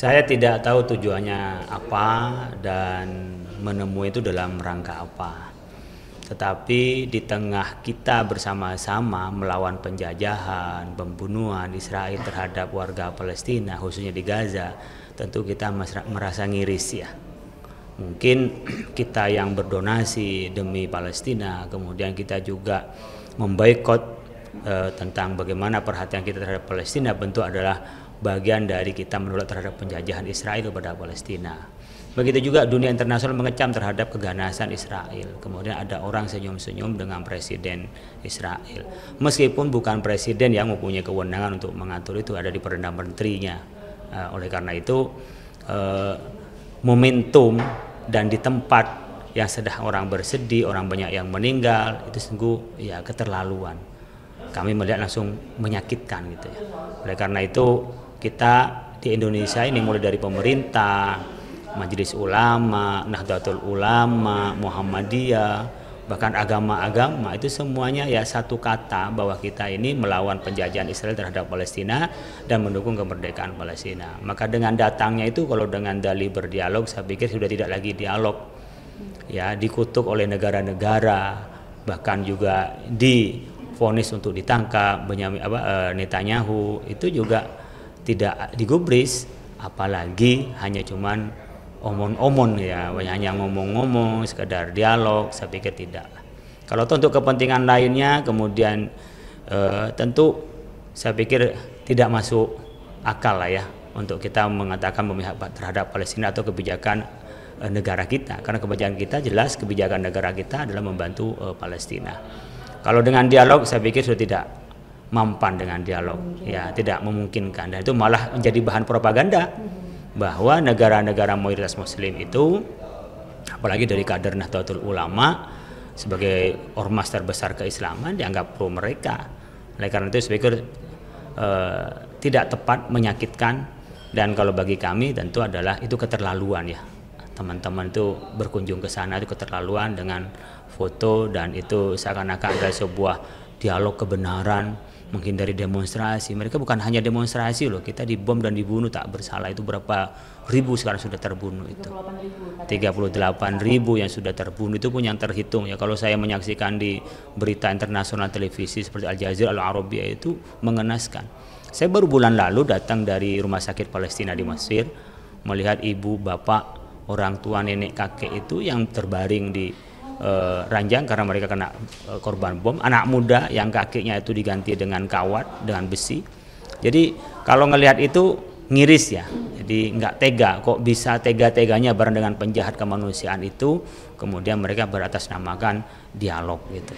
Saya tidak tahu tujuannya apa dan menemui itu dalam rangka apa. Tetapi di tengah kita bersama-sama melawan penjajahan, pembunuhan Israel terhadap warga Palestina, khususnya di Gaza, tentu kita merasa ngiris ya. Mungkin kita yang berdonasi demi Palestina, kemudian kita juga memboikot tentang bagaimana perhatian kita terhadap Palestina, bentuk adalah bagian dari kita menolak terhadap penjajahan Israel kepada Palestina. Begitu juga dunia internasional mengecam terhadap keganasan Israel. Kemudian ada orang senyum-senyum dengan presiden Israel. Meskipun bukan presiden yang mempunyai kewenangan untuk mengatur itu, ada di Perdana Menterinya. Oleh karena itu momentum dan di tempat yang sedang orang bersedih, orang banyak yang meninggal, itu sungguh ya keterlaluan. Kami melihat langsung menyakitkan gitu ya. Oleh karena itu kita di Indonesia ini mulai dari pemerintah, Majelis Ulama, Nahdlatul Ulama, Muhammadiyah, bahkan agama-agama itu semuanya ya satu kata bahwa kita ini melawan penjajahan Israel terhadap Palestina dan mendukung kemerdekaan Palestina. Maka dengan datangnya itu kalau dengan dalih berdialog, saya pikir sudah tidak lagi dialog. Ya, dikutuk oleh negara-negara, bahkan juga divonis untuk ditangkap Netanyahu, itu juga tidak digubris, apalagi hanya cuman omong-omong ya, hanya ngomong-ngomong sekedar dialog. Saya pikir tidak. Kalau untuk kepentingan lainnya kemudian tentu saya pikir tidak masuk akal lah ya untuk kita mengatakan memihak terhadap Palestina atau kebijakan negara kita, karena kebijakan kita jelas, kebijakan negara kita adalah membantu Palestina. Kalau dengan dialog saya pikir sudah tidak mampan dengan dialog, ya tidak memungkinkan, dan itu malah menjadi bahan propaganda bahwa negara-negara mayoritas Muslim itu, apalagi dari kader Nahdlatul Ulama sebagai ormas terbesar keislaman, dianggap pro mereka. Oleh karena itu saya pikir tidak tepat, menyakitkan, dan kalau bagi kami tentu adalah itu keterlaluan ya. Teman-teman itu berkunjung ke sana itu keterlaluan dengan foto, dan itu seakan-akan ada sebuah dialog kebenaran, menghindari demonstrasi. Mereka bukan hanya demonstrasi loh, kita dibom dan dibunuh tak bersalah, itu berapa ribu sekarang sudah terbunuh itu. 38.000 yang sudah terbunuh, itu pun yang terhitung ya. Kalau saya menyaksikan di berita internasional televisi seperti Al Jazeera, Al Arabia, itu mengenaskan. Saya baru bulan lalu datang dari rumah sakit Palestina di Mesir, melihat ibu, bapak, orang tua, nenek, kakek itu yang terbaring di ranjang karena mereka kena korban bom. Anak muda yang kakinya itu diganti dengan kawat, dengan besi. Jadi kalau ngelihat itu ngiris ya. Jadi nggak tega, kok bisa tega-teganya bareng dengan penjahat kemanusiaan itu, kemudian mereka beratasnamakan dialog gitu.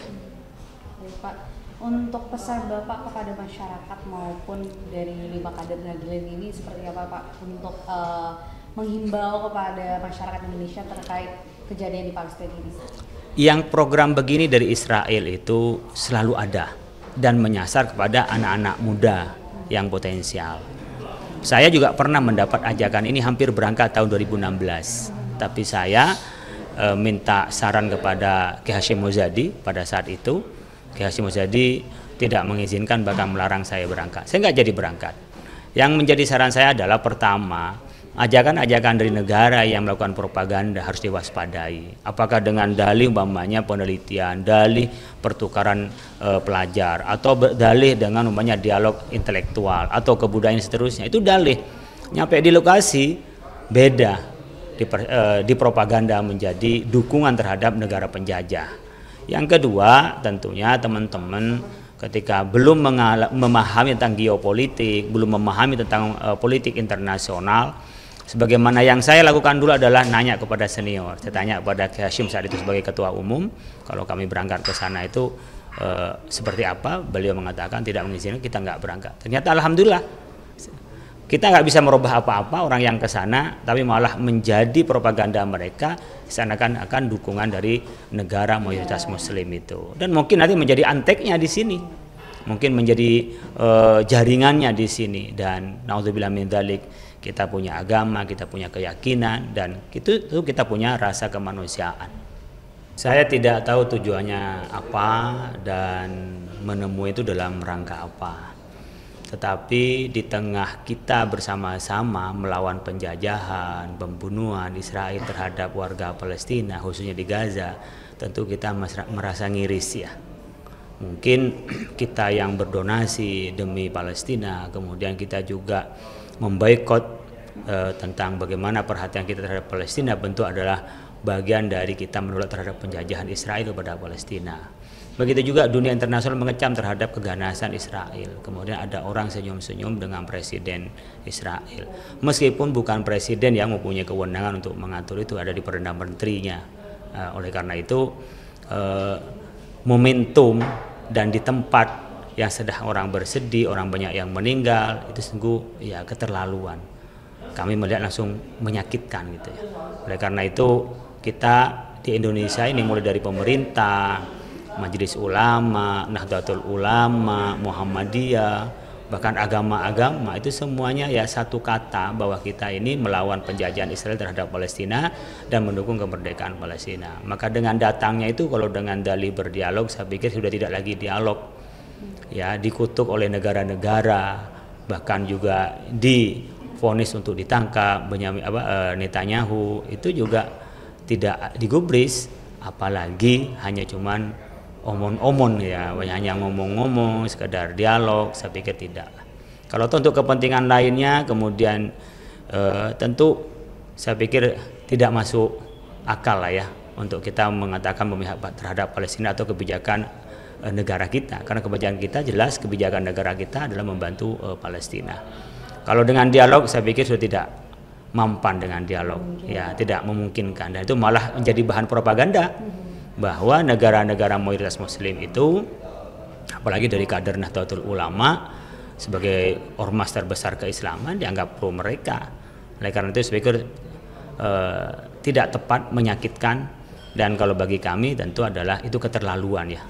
Pak, untuk pesan Bapak kepada masyarakat maupun dari 5 kader Nahdlatul ini seperti apa Pak untuk menghimbau kepada masyarakat Indonesia terkait kejadian di Palestina ini? Yang program begini dari Israel itu selalu ada dan menyasar kepada anak-anak muda yang potensial. Saya juga pernah mendapat ajakan ini hampir berangkat tahun 2016. Tapi saya minta saran kepada Kiai Hasyim Muzadi pada saat itu. Kiai Hasyim Muzadi tidak mengizinkan, bahkan melarang saya berangkat. Saya nggak jadi berangkat. Yang menjadi saran saya adalah pertama, ajakan-ajakan dari negara yang melakukan propaganda harus diwaspadai. Apakah dengan dalih umpamanya penelitian, dalih pertukaran pelajar, atau dalih dengan umpamanya dialog intelektual atau kebudayaan seterusnya, itu dalih. Nyampe di lokasi beda, dipropaganda menjadi dukungan terhadap negara penjajah. Yang kedua, tentunya teman-teman ketika belum memahami tentang geopolitik, belum memahami tentang politik internasional, sebagaimana yang saya lakukan dulu adalah nanya kepada senior. Saya tanya kepada Kiai Hasyim saat itu sebagai ketua umum, kalau kami berangkat ke sana itu seperti apa. Beliau mengatakan tidak mengizinkan, kita nggak berangkat. Ternyata alhamdulillah kita nggak bisa merubah apa-apa orang yang ke sana, tapi malah menjadi propaganda mereka seakan akan dukungan dari negara mayoritas Muslim itu. Dan mungkin nanti menjadi anteknya di sini, mungkin menjadi jaringannya di sini. Dan naudzubillah min dzalik, kita punya agama, kita punya keyakinan, dan itu kita punya rasa kemanusiaan. Saya tidak tahu tujuannya apa dan menemui itu dalam rangka apa. Tetapi di tengah kita bersama-sama melawan penjajahan, pembunuhan Israel terhadap warga Palestina, khususnya di Gaza, tentu kita merasa ngiris ya. Mungkin kita yang berdonasi demi Palestina, kemudian kita juga memboikot tentang bagaimana perhatian kita terhadap Palestina, bentuk adalah bagian dari kita menolak terhadap penjajahan Israel kepada Palestina. Begitu juga dunia internasional mengecam terhadap keganasan Israel. Kemudian ada orang senyum-senyum dengan presiden Israel. Meskipun bukan presiden yang mempunyai kewenangan untuk mengatur itu, ada di Perdana Menterinya. Oleh karena itu momentum dan di tempat yang sedang orang bersedih, orang banyak yang meninggal, itu sungguh ya keterlaluan. Kami melihat langsung menyakitkan gitu ya. Oleh karena itu kita di Indonesia ini mulai dari pemerintah, Majelis Ulama, Nahdlatul Ulama, Muhammadiyah, bahkan agama-agama itu semuanya ya satu kata bahwa kita ini melawan penjajahan Israel terhadap Palestina dan mendukung kemerdekaan Palestina. Maka dengan datangnya itu kalau dengan dalih berdialog, saya pikir sudah tidak lagi dialog. Ya, dikutuk oleh negara-negara, bahkan juga divonis untuk ditangkap. Netanyahu itu juga tidak digubris, apalagi hanya cuman omong-omong ya, hanya ngomong-ngomong, sekedar dialog. Saya pikir tidak. Kalau untuk kepentingan lainnya, kemudian tentu saya pikir tidak masuk akal lah ya untuk kita mengatakan memihak terhadap Palestina atau kebijakan negara kita, karena kebijakan kita jelas, kebijakan negara kita adalah membantu Palestina. Kalau dengan dialog, saya pikir sudah tidak mampan dengan dialog, ya tidak memungkinkan, dan itu malah menjadi bahan propaganda bahwa negara-negara mayoritas Muslim itu, apalagi dari kader Nahdlatul Ulama sebagai ormas terbesar keislaman, dianggap pro mereka. Oleh karena itu saya pikir tidak tepat, menyakitkan, dan kalau bagi kami tentu adalah itu keterlaluan ya.